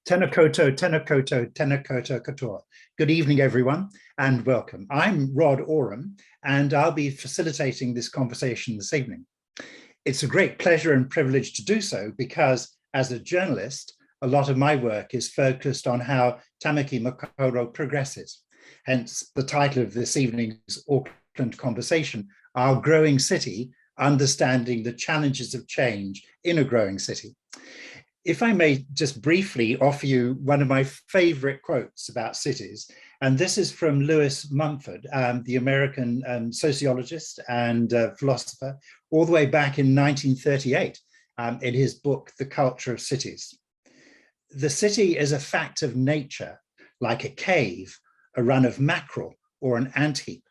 Tena koto, tena koto, tena koto katoa. Good evening, everyone, and welcome. I'm Rod Oram, and I'll be facilitating this conversation this evening. It's a great pleasure and privilege to do so because, as a journalist, a lot of my work is focused on how Tamaki Makaurau progresses. Hence, the title of this evening's Auckland Conversation, Our Growing City, Understanding the Challenges of Change in a Growing City. If I may just briefly offer you one of my favorite quotes about cities, and this is from Lewis Mumford, the American sociologist and philosopher, all the way back in 1938 in his book, The Culture of Cities. The city is a fact of nature, like a cave, a run of mackerel, or an antheap.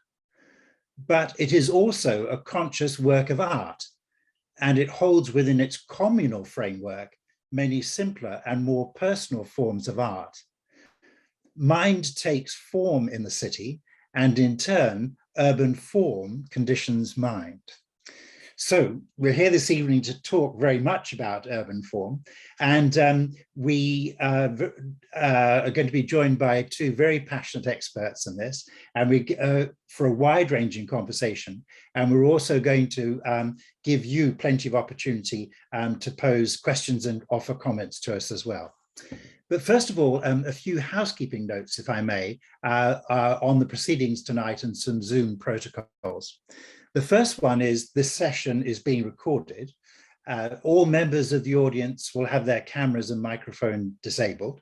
But it is also a conscious work of art, and it holds within its communal framework many simpler and more personal forms of art. Mind takes form in the city, and in turn, urban form conditions mind. So we're here this evening to talk very much about urban form, and we are going to be joined by two very passionate experts in this, and we for a wide-ranging conversation. And we're also going to give you plenty of opportunity to pose questions and offer comments to us as well. But first of all, a few housekeeping notes, if I may, on the proceedings tonight and some Zoom protocols. The first one is this session is being recorded. All members of the audience will have their cameras and microphone disabled,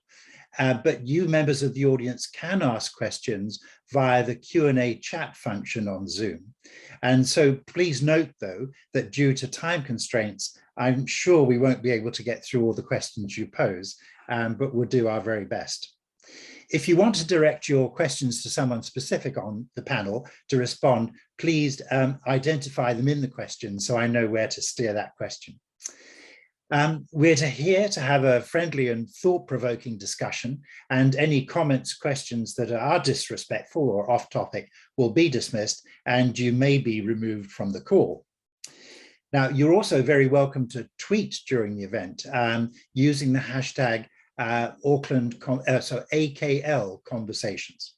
but you members of the audience can ask questions via the Q&A chat function on Zoom. And so please note, though, that due to time constraints, I'm sure we won't be able to get through all the questions you pose, but we'll do our very best. If you want to direct your questions to someone specific on the panel to respond, please identify them in the question so I know where to steer that question. We're here to have a friendly and thought-provoking discussion, and any comments, questions that are disrespectful or off-topic will be dismissed, and you may be removed from the call. Now, you're also very welcome to tweet during the event using the hashtag AKL Conversations.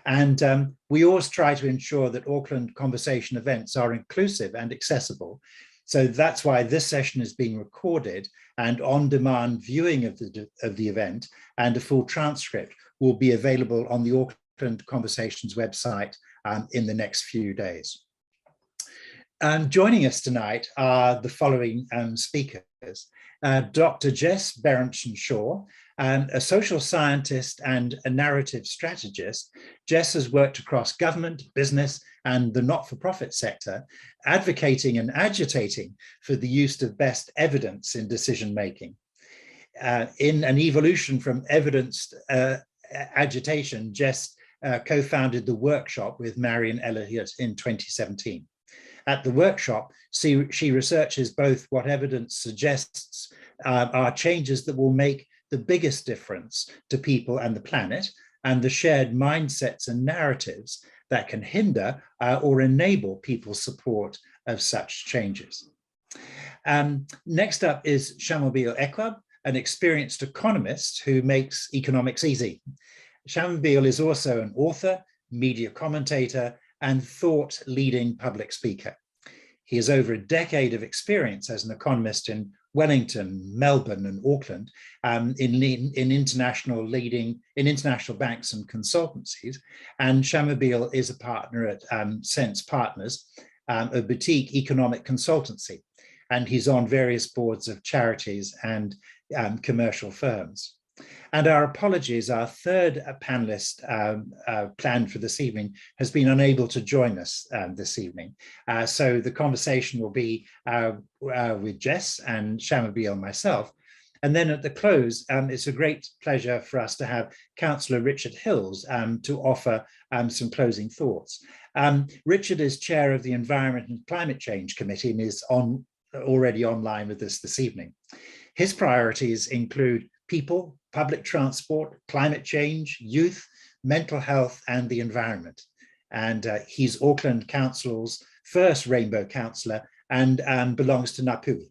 And we always try to ensure that Auckland Conversation events are inclusive and accessible. So that's why this session is being recorded, and on-demand viewing of the event and a full transcript will be available on the Auckland Conversations website in the next few days. Joining us tonight are the following speakers. Dr. Jess Berenson-Shaw, a social scientist and a narrative strategist. Jess has worked across government, business, and the not-for-profit sector, advocating and agitating for the use of best evidence in decision-making. In an evolution from evidence agitation, Jess co-founded the workshop with Marion Elliott in 2017. At the workshop, she researches both what evidence suggests are changes that will make the biggest difference to people and the planet, and the shared mindsets and narratives that can hinder or enable people's support of such changes. Next up is Shamobile Ekwab, an experienced economist who makes economics easy. Shamobile is also an author, media commentator, and thought-leading public speaker. He has over a decade of experience as an economist in Wellington, Melbourne, and Auckland, in international banks and consultancies. And Shamobile is a partner at Sense Partners, a boutique economic consultancy, and he's on various boards of charities and commercial firms. And our apologies, our third panelist planned for this evening has been unable to join us this evening. So the conversation will be with Jess and Shamobile and myself. And then at the close, it's a great pleasure for us to have Councillor Richard Hills to offer some closing thoughts. Richard is chair of the Environment and Climate Change Committee and is already online with us this evening. His priorities include people, public transport, climate change, youth, mental health, and the environment. And he's Auckland Council's first Rainbow Councillor and belongs to Ngāpuhi.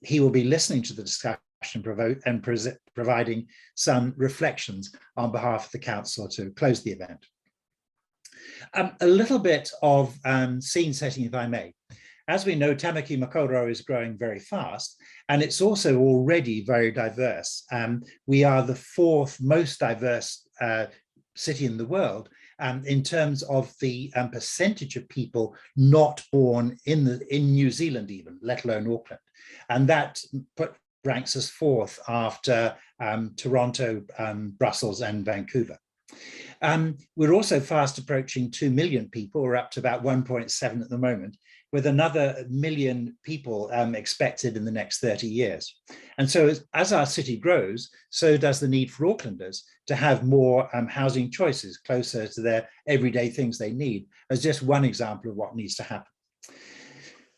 He will be listening to the discussion and providing some reflections on behalf of the council to close the event. A little bit of scene setting, if I may. As we know, Tamaki Makaurau is growing very fast, and it's also already very diverse. We are the fourth most diverse city in the world in terms of the percentage of people not born in New Zealand even, let alone Auckland. And that ranks us fourth after Toronto, Brussels, and Vancouver. We're also fast approaching 2 million people. We're up to about 1.7 at the moment, with another million people expected in the next 30 years. And so as our city grows, so does the need for Aucklanders to have more housing choices closer to their everyday things they need, as just one example of what needs to happen.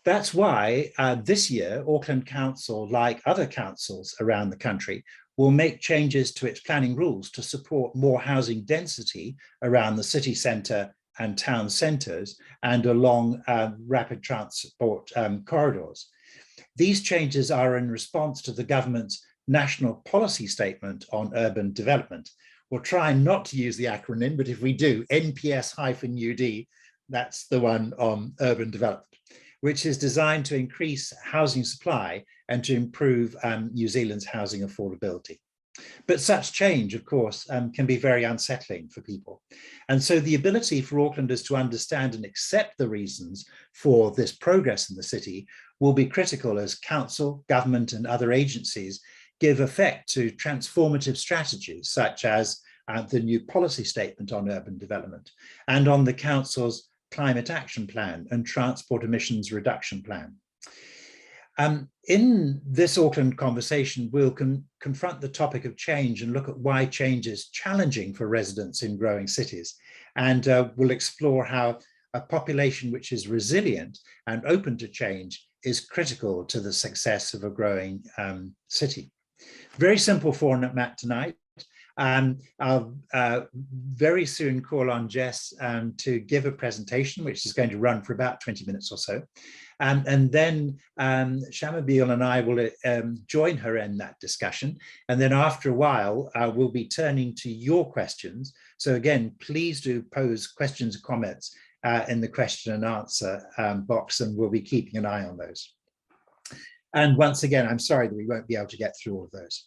That's why this year, Auckland Council, like other councils around the country, will make changes to its planning rules to support more housing density around the city centre and town centres and along rapid transport corridors. These changes are in response to the government's national policy statement on urban development. We'll try not to use the acronym, but if we do, NPS-UD, that's the one on urban development, which is designed to increase housing supply and to improve New Zealand's housing affordability. But such change, of course, can be very unsettling for people. And so the ability for Aucklanders to understand and accept the reasons for this progress in the city will be critical as council, government, and other agencies give effect to transformative strategies, such as the new policy statement on urban development and on the council's climate action plan and transport emissions reduction plan. In this Auckland conversation, we'll confront the topic of change and look at why change is challenging for residents in growing cities. And we'll explore how a population which is resilient and open to change is critical to the success of a growing city. Very simple format tonight. I'll very soon call on Jess to give a presentation, which is going to run for about 20 minutes or so. And then Shamabeel and I will join her in that discussion. And then after a while, we'll be turning to your questions. So again, please do pose questions and comments in the question and answer box, and we'll be keeping an eye on those. And once again, I'm sorry that we won't be able to get through all of those.